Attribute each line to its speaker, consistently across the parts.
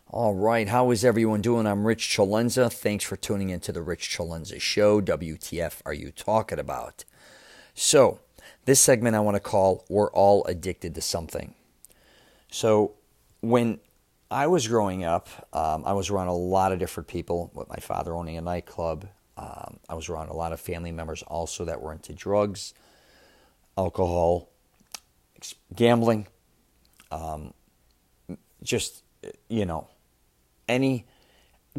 Speaker 1: All right, how is everyone doing? I'm Rich CELENZA. Thanks for tuning into the Rich CELENZA Show. WTF are you talking about? So, this segment I want to call We're All Addicted to Something. So, when I was growing up, I was around a lot of different people, with my father owning a nightclub. I was around a lot of family members also that were into drugs, alcohol, gambling, just, you know, any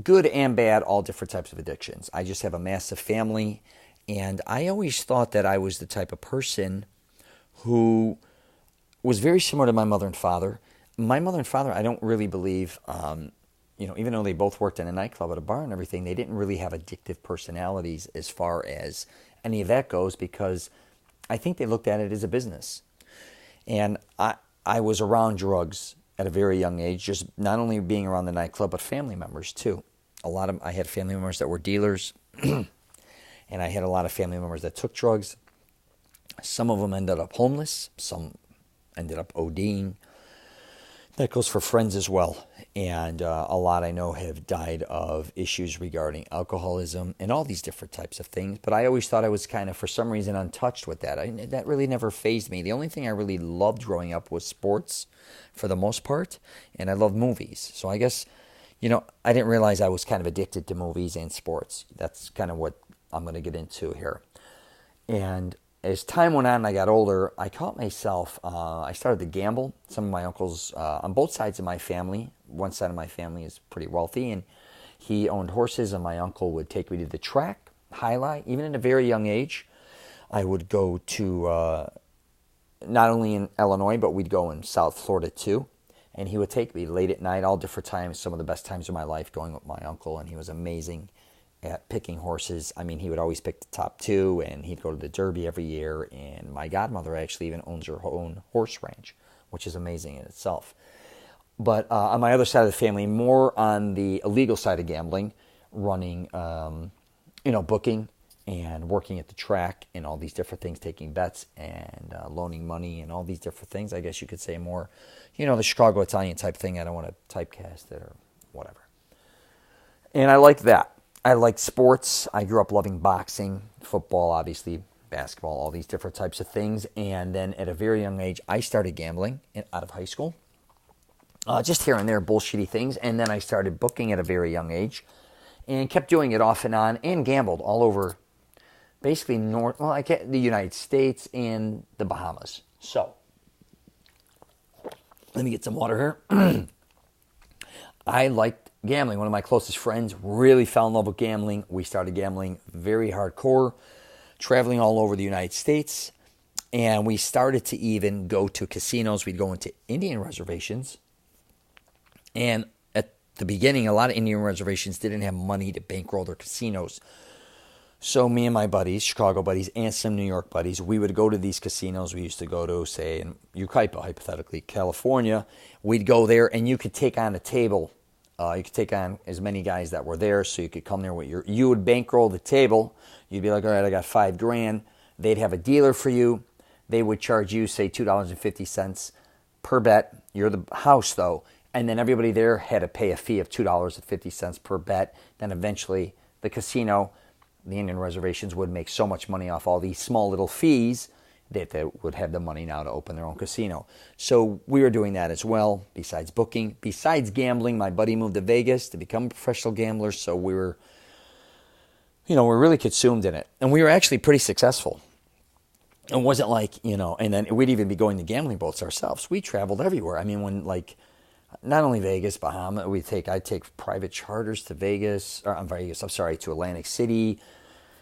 Speaker 1: good and bad, all different types of addictions. I just have a massive family, and I always thought that I was the type of person who was very similar to my mother and father. My mother and father, I don't really believe, even though they both worked in a nightclub at a bar and everything, they didn't really have addictive personalities as far as any of that goes, because I think they looked at it as a business. And I was around drugs at a very young age, just not only being around the nightclub, but family members too. I had family members that were dealers, and I had a lot of family members that took drugs. Some of them ended up homeless, some ended up ODing. That goes for friends as well. And a lot I know have died of issues regarding alcoholism and all these different types of things. But I always thought I was kind of, for some reason, untouched with that. That really never fazed me. The only thing I really loved growing up was sports for the most part. And I loved movies. So I guess, I didn't realize I was kind of addicted to movies and sports. That's kind of what I'm going to get into here. And as time went on and I got older, I caught myself, I started to gamble. Some of my uncles, on both sides of my family, one side of my family is pretty wealthy, and he owned horses, and my uncle would take me to the track, highlight, even at a very young age. I would go to, not only in Illinois, but we'd go in South Florida too. And he would take me late at night, all different times, some of the best times of my life going with my uncle, and he was amazing at picking horses. I mean, he would always pick the top two, and he'd go to the Derby every year. And my godmother actually even owns her own horse ranch, which is amazing in itself. But on my other side of the family, more on the illegal side of gambling, running, booking and working at the track and all these different things, taking bets and loaning money and all these different things. I guess you could say more, the Chicago Italian type thing. I don't want to typecast it or whatever. And I liked that. I liked sports. I grew up loving boxing, football, obviously, basketball, all these different types of things. And then at a very young age, I started gambling out of high school. Just here and there, bullshitty things. And then I started booking at a very young age and kept doing it off and on, and gambled all over basically the United States and the Bahamas. So, let me get some water here. I liked gambling. One of my closest friends really fell in love with gambling. We started gambling very hardcore, traveling all over the United States. And we started to even go to casinos. We'd go into Indian reservations. And at the beginning, a lot of Indian reservations didn't have money to bankroll their casinos. So me and my buddies, Chicago buddies, and some New York buddies, we would go to these casinos. We used to go to, say, in Yucaipa, hypothetically, California. We'd go there, and you could take on a table. You could take on as many guys that were there, so you could come there with you would bankroll the table. You'd be like, all right, I got $5,000. They'd have a dealer for you. They would charge you, say, $2.50 per bet. You're the house, though. And then everybody there had to pay a fee of $2.50 per bet. Then eventually the casino, the Indian reservations, would make so much money off all these small little fees that they would have the money now to open their own casino. So we were doing that as well, besides booking. Besides gambling, my buddy moved to Vegas to become a professional gambler, so we're really consumed in it. And we were actually pretty successful. It wasn't like, and then we'd even be going to gambling boats ourselves. We traveled everywhere. I mean, not only Vegas, Bahamas, I'd take private charters to to Atlantic City.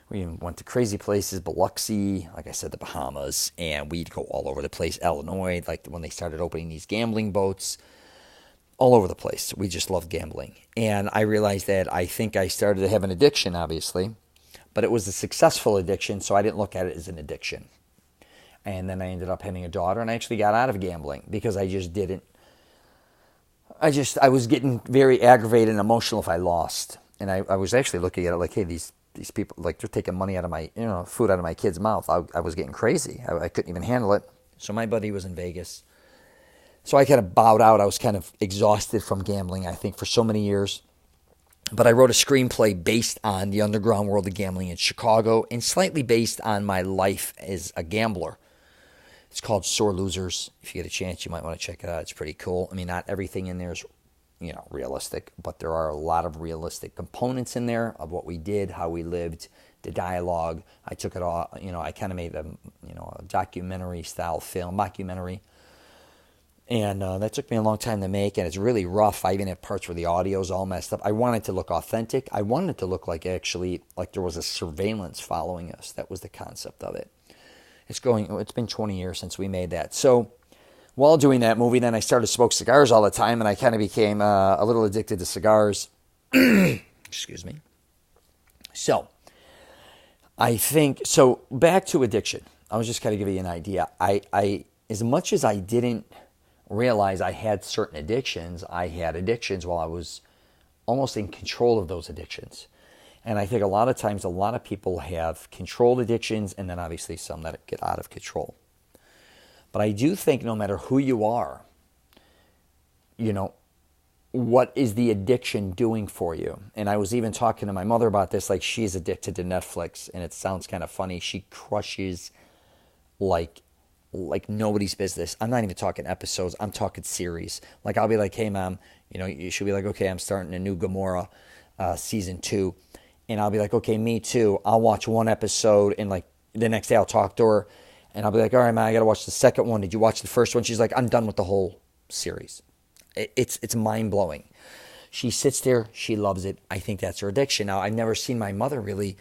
Speaker 1: We even went to crazy places, Biloxi, like I said, the Bahamas, and we'd go all over the place. Illinois, like when they started opening these gambling boats, all over the place. We just loved gambling. And I realized that I think I started to have an addiction, obviously, but it was a successful addiction, so I didn't look at it as an addiction. And then I ended up having a daughter, and I actually got out of gambling because I just didn't. I was getting very aggravated and emotional if I lost. And I was actually looking at it like, hey, these people, like, they're taking money out of my, food out of my kid's mouth. I was getting crazy. I couldn't even handle it. So my buddy was in Vegas. So I kind of bowed out. I was kind of exhausted from gambling, I think, for so many years. But I wrote a screenplay based on the underground world of gambling in Chicago and slightly based on my life as a gambler. It's called Sore Losers. If you get a chance, you might want to check it out. It's pretty cool. I mean, not everything in there is, realistic, but there are a lot of realistic components in there of what we did, how we lived, the dialogue. I took it all, I kind of made a documentary style film, mockumentary. And that took me a long time to make, and it's really rough. I even had parts where the audio's all messed up. I wanted it to look authentic. I wanted it to look like there was a surveillance following us. That was the concept of it. It's been 20 years since we made that. So while doing that movie, then I started to smoke cigars all the time, and I kind of became a little addicted to cigars. Excuse me. So back to addiction. I was just kind of giving you an idea. I as much as I didn't realize I had certain addictions, I had addictions while I was almost in control of those addictions. And I think a lot of times a lot of people have controlled addictions and then obviously some that get out of control. But I do think no matter who you are, what is the addiction doing for you? And I was even talking to my mother about this, like she's addicted to Netflix, and it sounds kind of funny. She crushes like nobody's business. I'm not even talking episodes. I'm talking series. Like I'll be like, hey, Mom, you should be like, okay, I'm starting a new Gomorrah season 2. And I'll be like, okay, me too. I'll watch one episode and like the next day I'll talk to her. And I'll be like, all right, man, I got to watch the second one. Did you watch the first one? She's like, I'm done with the whole series. It's mind-blowing. She sits there. She loves it. I think that's her addiction. Now, I've never seen my mother really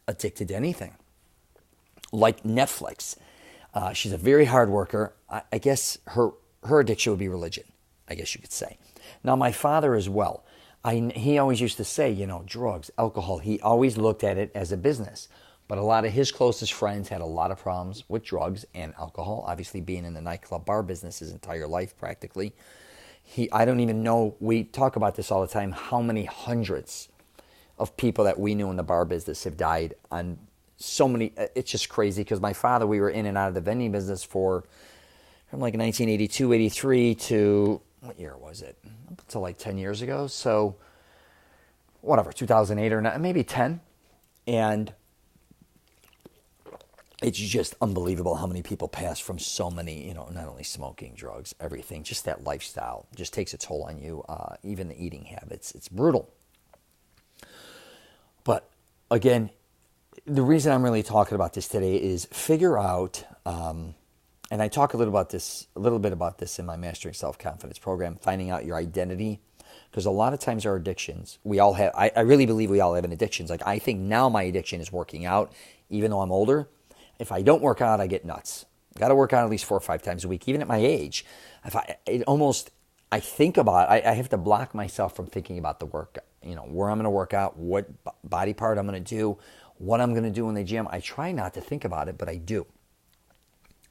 Speaker 1: addicted to anything like Netflix. She's a very hard worker. I guess her addiction would be religion, I guess you could say. Now, my father as well. He always used to say, drugs, alcohol. He always looked at it as a business. But a lot of his closest friends had a lot of problems with drugs and alcohol, obviously being in the nightclub bar business his entire life practically. I don't even know, we talk about this all the time, how many hundreds of people that we knew in the bar business have died on so many. It's just crazy because my father, we were in and out of the vending business from like 1982, 83 to, what year was it? Up until like 10 years ago. So whatever, 2008 or maybe 10. And it's just unbelievable how many people pass from so many, not only smoking, drugs, everything, just that lifestyle just takes a toll on you, even the eating habits. It's brutal. But again, the reason I'm really talking about this today is figure out, and I talk a little bit about this in my Mastering Self-Confidence program, finding out your identity. Because a lot of times our addictions, we all have, I really believe we all have an addictions. Like I think now my addiction is working out, even though I'm older. If I don't work out, I get nuts. Got to work out at least 4 or 5 times a week, even at my age. I think about, I have to block myself from thinking about the work, where I'm going to work out, what body part I'm going to do, what I'm going to do in the gym. I try not to think about it, but I do.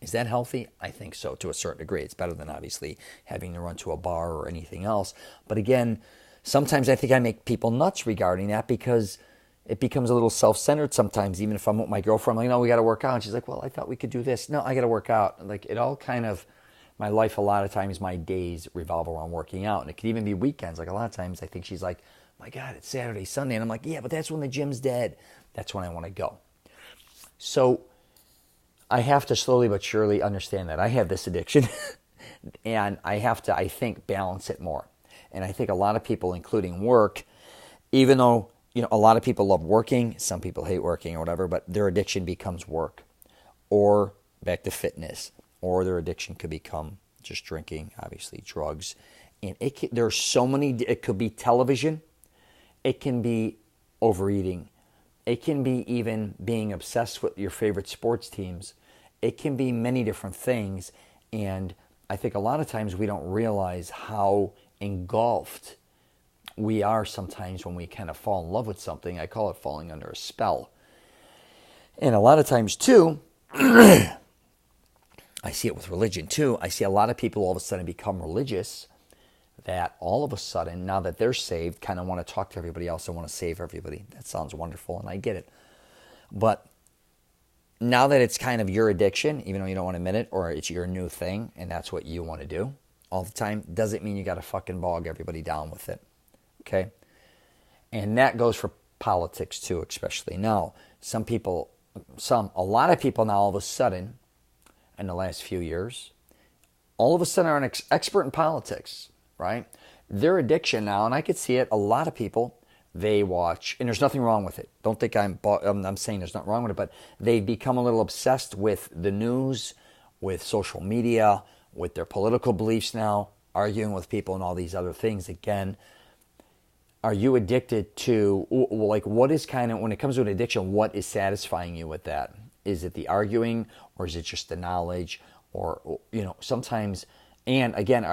Speaker 1: Is that healthy? I think so, to a certain degree. It's better than obviously having to run to a bar or anything else. But again, sometimes I think I make people nuts regarding that because it becomes a little self-centered sometimes. Even if I'm with my girlfriend, I'm like, no, we got to work out. And she's like, well, I thought we could do this. No, I got to work out. Like it all kind of, my life, a lot of times my days revolve around working out. And it could even be weekends. Like a lot of times I think she's like, my God, it's Saturday, Sunday. And I'm like, yeah, but that's when the gym's dead. That's when I want to go. So I have to slowly but surely understand that I have this addiction and I have to, I think, balance it more. And I think a lot of people, including work, even though, a lot of people love working, some people hate working or whatever, but their addiction becomes work or back to fitness, or their addiction could become just drinking, obviously drugs. And there's so many, it could be television, it can be overeating, it can be even being obsessed with your favorite sports teams. It can be many different things. And I think a lot of times we don't realize how engulfed we are sometimes when we kind of fall in love with something. I call it falling under a spell. And a lot of times too, I see it with religion too. I see a lot of people all of a sudden become religious that all of a sudden, now that they're saved, kind of want to talk to everybody else and want to save everybody. That sounds wonderful, and I get it. But now that it's kind of your addiction, even though you don't want to admit it, or it's your new thing, and that's what you want to do, all the time doesn't mean you got to fucking bog everybody down with it. Okay? And that goes for politics too, especially. Now, a lot of people now all of a sudden, in the last few years, all of a sudden are an expert in politics, right? Their addiction now, and I could see it, a lot of people, they watch, and there's nothing wrong with it. Don't think I'm saying there's nothing wrong with it, but they become a little obsessed with the news, with social media, with their political beliefs now, arguing with people and all these other things. Again, are you addicted to, like, what is kind of, when it comes to an addiction, what is satisfying you with that? Is it the arguing, or is it just the knowledge, or, sometimes, and again,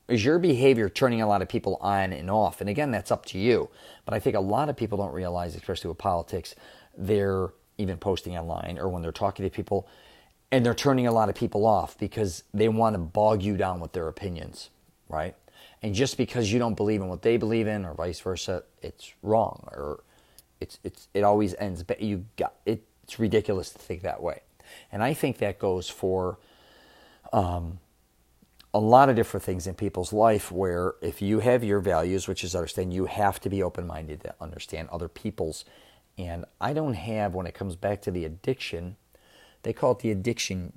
Speaker 1: is your behavior turning a lot of people on and off? And again, that's up to you. But I think a lot of people don't realize, especially with politics, they're even posting online or when they're talking to people, and they're turning a lot of people off because they want to bog you down with their opinions, right? And just because you don't believe in what they believe in, or vice versa, it's wrong, or it always ends. But it's ridiculous to think that way. And I think that goes for a lot of different things in people's life, where if you have your values, which is understand, you have to be open-minded to understand other people's. And I don't have, when it comes back to the addiction, they call it the addiction,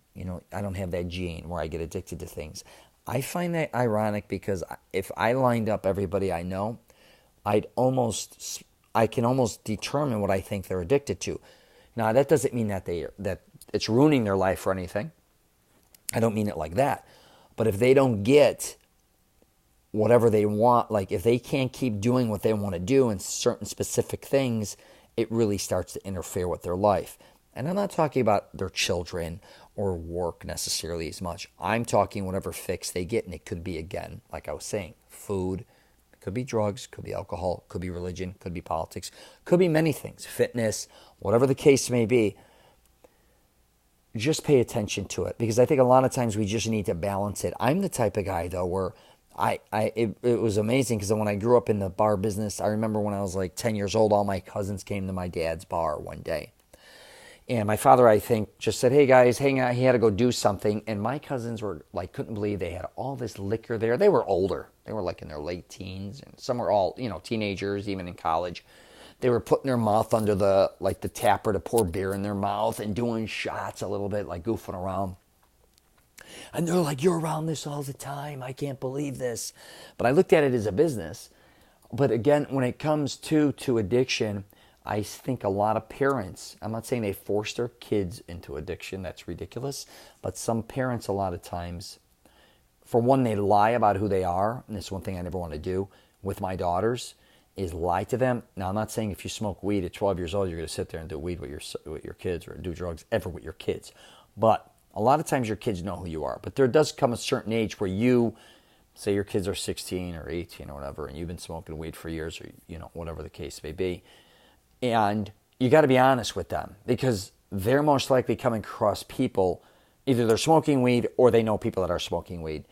Speaker 1: I don't have that gene where I get addicted to things. I find that ironic because if I lined up everybody I know, I can almost determine what I think they're addicted to. Now, that doesn't mean that it's ruining their life or anything. I don't mean it like that. But if they don't get whatever they want, like if they can't keep doing what they want to do in certain specific things, it really starts to interfere with their life. And I'm not talking about their children or work necessarily as much. I'm talking whatever fix they get, and it could be, again, like I was saying, food, it could be drugs, could be alcohol, could be religion, could be politics, could be many things, fitness, whatever the case may be. Just pay attention to it, because I think a lot of times we just need to balance it. I'm the type of guy, though, where it was amazing, because when I grew up in the bar business, I remember when I was like 10 years old, all my cousins came to my dad's bar one day. And my father, I think, just said, hey, guys, hang out. He had to go do something. And my cousins were like, couldn't believe they had all this liquor there. They were older. They were like in their late teens. And some were all, teenagers, even in college. They were putting their mouth under the tapper to pour beer in their mouth and doing shots a little bit, like goofing around. And they're like, you're around this all the time. I can't believe this. But I looked at it as a business. But again, when it comes to addiction, I think a lot of parents, I'm not saying they force their kids into addiction. That's ridiculous. But some parents, a lot of times, for one, they lie about who they are. And this is one thing I never want to do with my daughters, is lie to them. Now, I'm not saying if you smoke weed at 12 years old, you're going to sit there and do weed with your kids, or do drugs ever with your kids. But a lot of times your kids know who you are. But there does come a certain age where you, say your kids are 16 or 18 or whatever, and you've been smoking weed for years, or whatever the case may be. And you got to be honest with them, because they're most likely coming across people, either they're smoking weed or they know people that are smoking weed.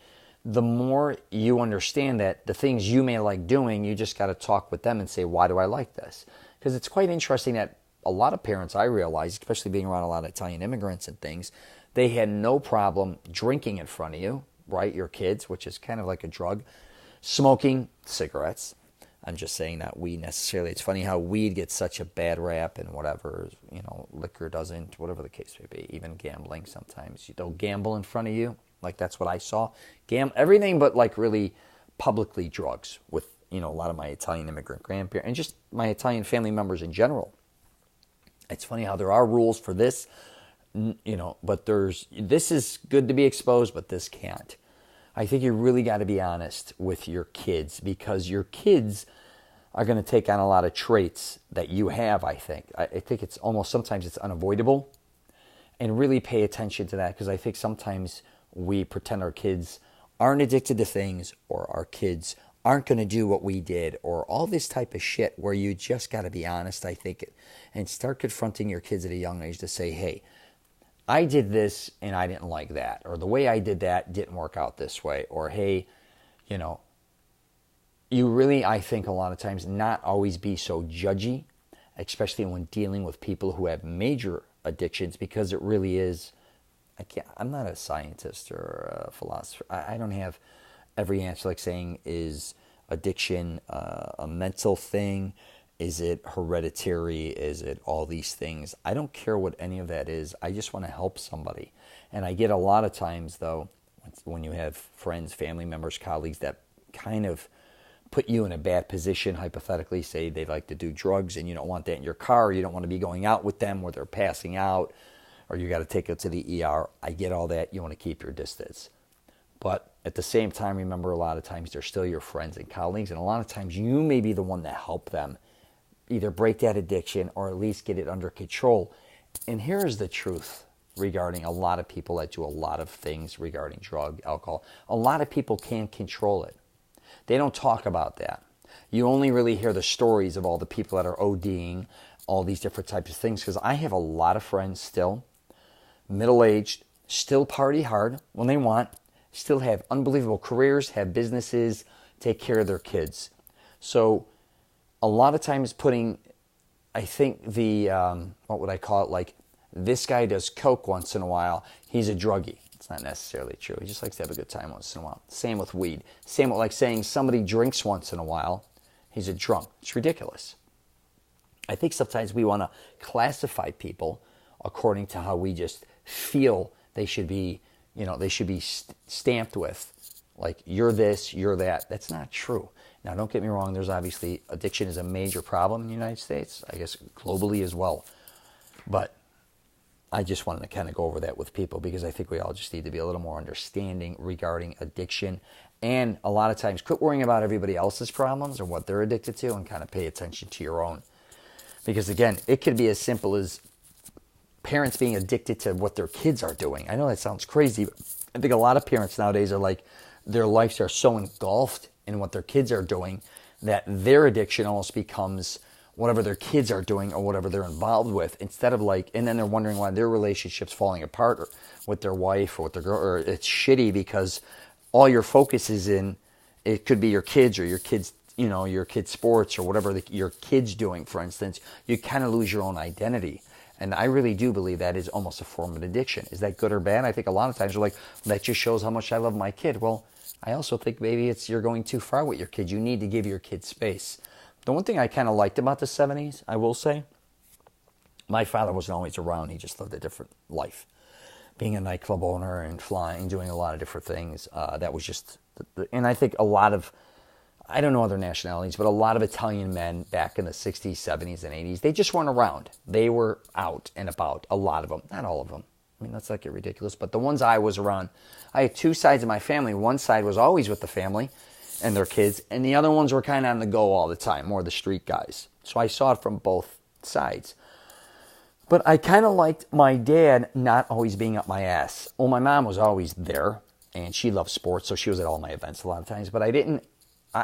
Speaker 1: The more you understand that the things you may like doing, you just got to talk with them and say, why do I like this? Because it's quite interesting that a lot of parents, I realize, especially being around a lot of Italian immigrants and things, they had no problem drinking in front of you, right? Your kids, which is kind of like a drug, smoking cigarettes. I'm just saying not weed necessarily. It's funny how weed gets such a bad rap, and whatever, liquor doesn't, whatever the case may be. Even gambling sometimes. They'll gamble in front of you. Like, that's what I saw. Everything but, like, really publicly drugs with, a lot of my Italian immigrant grandparents and just my Italian family members in general. It's funny how there are rules for this, but this is good to be exposed, but this can't. I think you really got to be honest with your kids, because your kids are going to take on a lot of traits that you have, I think. I think it's almost, sometimes it's unavoidable. And really pay attention to that, because I think sometimes we pretend our kids aren't addicted to things, or our kids aren't going to do what we did, or all this type of shit, where you just got to be honest, I think, and start confronting your kids at a young age to say, hey, I did this and I didn't like that, or the way I did that didn't work out this way, or hey, you really, I think a lot of times, not always be so judgy, especially when dealing with people who have major addictions, because it really is I'm not a scientist or a philosopher. I don't have every answer. Like saying, is addiction a mental thing? Is it hereditary? Is it all these things? I don't care what any of that is. I just want to help somebody. And I get a lot of times, though, when you have friends, family members, colleagues that kind of put you in a bad position, hypothetically, say they like to do drugs and you don't want that in your car, or you don't want to be going out with them where they're passing out, or you got to take it to the ER. I get all that. You want to keep your distance. But at the same time, remember, a lot of times they're still your friends and colleagues, and a lot of times you may be the one that help them either break that addiction or at least get it under control. And here's the truth regarding a lot of people that do a lot of things regarding drug, alcohol. A lot of people can't control it. They don't talk about that. You only really hear the stories of all the people that are ODing, all these different types of things, because I have a lot of friends still, middle-aged, still party hard when they want, still have unbelievable careers, have businesses, take care of their kids. So a lot of times putting, I think what would I call it, like, this guy does coke once in a while, he's a druggie. It's not necessarily true. He just likes to have a good time once in a while. Same with weed. Same with like saying somebody drinks once in a while, he's a drunk. It's ridiculous. I think sometimes we want to classify people according to how we just feel they should be, they should be stamped with. Like, you're this, you're that. That's not true. Now, don't get me wrong. There's obviously, addiction is a major problem in the United States. I guess globally as well. But I just wanted to kind of go over that with people because I think we all just need to be a little more understanding regarding addiction. And a lot of times, quit worrying about everybody else's problems or what they're addicted to and kind of pay attention to your own. Because again, it could be as simple as parents being addicted to what their kids are doing. I know that sounds crazy, but I think a lot of parents nowadays are like, their lives are so engulfed in what their kids are doing that their addiction almost becomes whatever their kids are doing or whatever they're involved with, instead of like, and then they're wondering why their relationship's falling apart or with their wife or with their girl, or it's shitty because all your focus is in, it could be your kids or your kids, your kids' sports or whatever your kid's doing, for instance. You kind of lose your own identity. And I really do believe that is almost a form of addiction. Is that good or bad? I think a lot of times you're like, that just shows how much I love my kid. Well, I also think maybe you're going too far with your kid. You need to give your kid space. The one thing I kind of liked about the 70s, I will say, my father wasn't always around. He just lived a different life. Being a nightclub owner and flying, doing a lot of different things. That was just, and I think a lot of, I don't know other nationalities, but a lot of Italian men back in the 60s, 70s, and 80s, they just weren't around. They were out and about, a lot of them. Not all of them. I mean, let's not get ridiculous. But the ones I was around, I had two sides of my family. One side was always with the family and their kids, and the other ones were kind of on the go all the time, more the street guys. So I saw it from both sides. But I kind of liked my dad not always being up my ass. Well, my mom was always there, and she loved sports, so she was at all my events a lot of times. But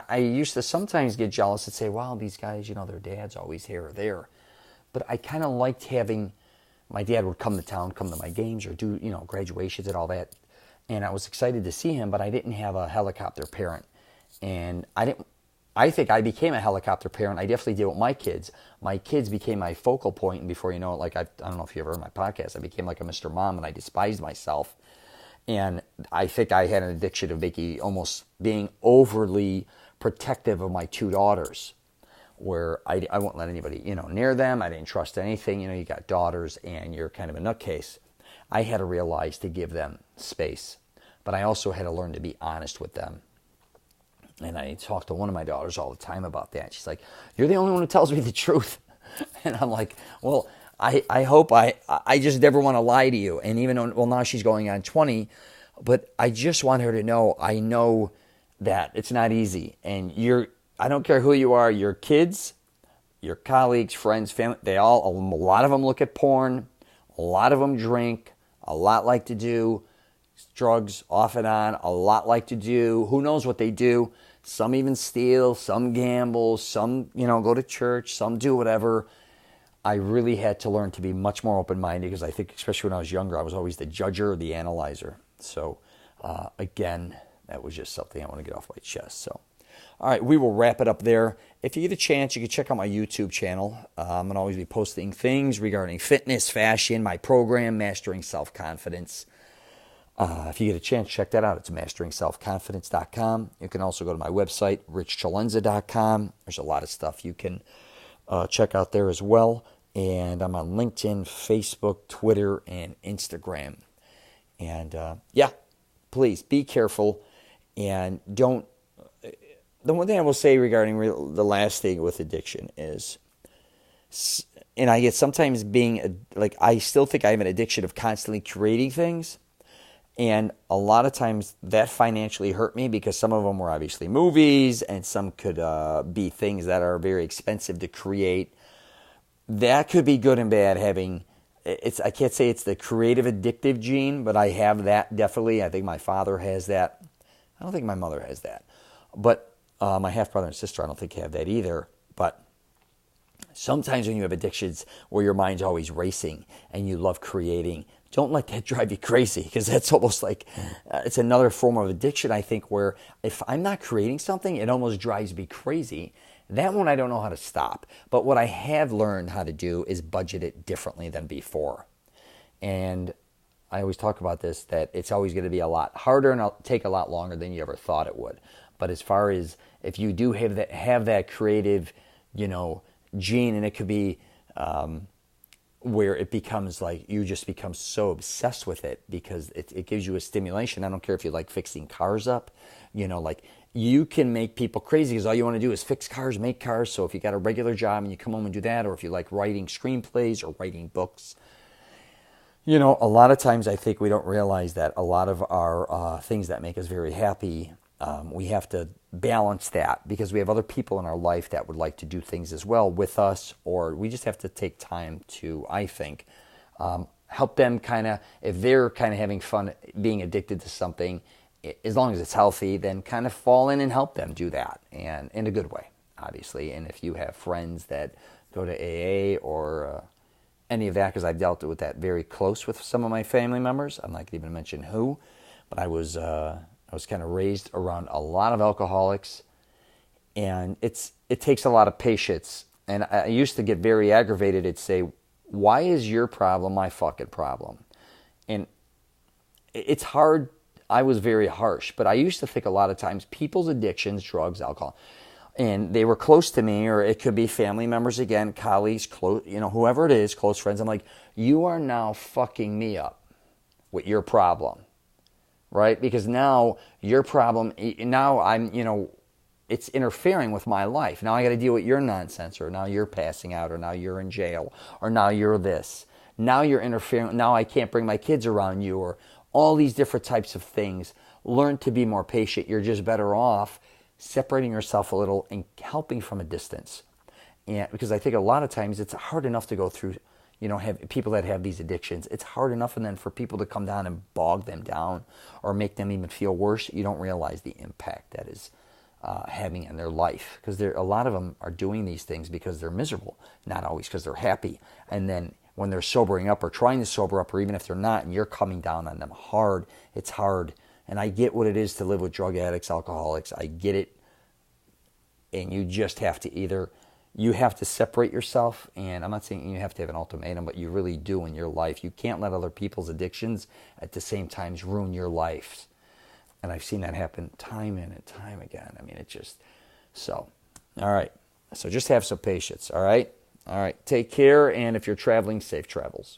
Speaker 1: I used to sometimes get jealous and say, wow, these guys, their dad's always here or there. But I kind of liked having, my dad would come to town, come to my games or do, graduations and all that. And I was excited to see him, but I didn't have a helicopter parent. And I think I became a helicopter parent. I definitely did with my kids. My kids became my focal point, and before you know it, like I don't know if you ever heard my podcast, I became like a Mr. Mom, and I despised myself. And I think I had an addiction of almost being overly protective of my two daughters, where I won't let anybody, near them. I didn't trust anything. You got daughters, and you're kind of a nutcase. I had to realize to give them space, but I also had to learn to be honest with them. And I talk to one of my daughters all the time about that. She's like, you're the only one who tells me the truth. And I'm like, well, I hope I just never want to lie to you. And even though, now she's going on 20, but I just want her to know, I know that it's not easy. And I don't care who you are, your kids, your colleagues, friends, family, a lot of them look at porn, a lot of them drink, a lot like to do drugs off and on, a lot like to do, who knows what they do. Some even steal, some gamble, some, go to church, some do whatever. I really had to learn to be much more open-minded because I think, especially when I was younger, I was always the judger or the analyzer. So, again, that was just something I want to get off my chest. So, all right, we will wrap it up there. If you get a chance, you can check out my YouTube channel. I'm going to always be posting things regarding fitness, fashion, my program, Mastering Self-Confidence. If you get a chance, check that out. It's masteringselfconfidence.com. You can also go to my website, richcelenza.com. There's a lot of stuff you can check out there as well. And I'm on LinkedIn, Facebook, Twitter, and Instagram. And yeah, please be careful and don't. The one thing I will say regarding the last thing with addiction is, and I get sometimes being like, I still think I have an addiction of constantly creating things. And a lot of times that financially hurt me because some of them were obviously movies and some could be things that are very expensive to create. That could be good and bad having, I can't say it's the creative addictive gene, but I have that definitely. I think my father has that. I don't think my mother has that. But my half-brother and sister, I don't think have that either. But sometimes when you have addictions where your mind's always racing and you love creating, don't let that drive you crazy, because that's almost like it's another form of addiction, I think, where if I'm not creating something, it almost drives me crazy. That one I don't know how to stop. But what I have learned how to do is budget it differently than before. And I always talk about this, that it's always going to be a lot harder and it'll take a lot longer than you ever thought it would. But as far as if you do have that creative, gene, and it could be where it becomes like you just become so obsessed with it because it gives you a stimulation. I don't care if you like fixing cars up, like you can make people crazy because all you want to do is fix cars, make cars. So if you got a regular job and you come home and do that, or if you like writing screenplays or writing books, a lot of times I think we don't realize that a lot of our things that make us very happy, we have to balance that because we have other people in our life that would like to do things as well with us, or we just have to take time to, I think, help them kind of, if they're kind of having fun being addicted to something, as long as it's healthy, then kind of fall in and help them do that, and in a good way, obviously. And if you have friends that go to AA or any of that, because I've dealt with that very close with some of my family members, I'm not going to even mention who, but I was kind of raised around a lot of alcoholics, and it takes a lot of patience. And I used to get very aggravated and say, why is your problem my fucking problem? And it's hard. I was very harsh, but I used to think a lot of times people's addictions, drugs, alcohol, and they were close to me, or it could be family members again, colleagues, whoever it is, close friends. I'm like, you are now fucking me up with your problem. Right? Because now your problem, now it's interfering with my life. Now I got to deal with your nonsense, or now you're passing out, or now you're in jail, or now you're this. Now you're interfering. Now I can't bring my kids around you, or all these different types of things. Learn to be more patient. You're just better off separating yourself a little and helping from a distance. And because I think a lot of times it's hard enough to go through, have people that have these addictions. It's hard enough, and then for people to come down and bog them down or make them even feel worse, you don't realize the impact that is having in their life. Because a lot of them are doing these things because they're miserable, not always because they're happy. And then when they're sobering up or trying to sober up, or even if they're not, and you're coming down on them hard, it's hard. And I get what it is to live with drug addicts, alcoholics. I get it. And you just have to you have to separate yourself, and I'm not saying you have to have an ultimatum, but you really do in your life. You can't let other people's addictions at the same time ruin your life. And I've seen that happen time in and time again. I mean, all right. So just have some patience, all right? All right, take care, and if you're traveling, safe travels.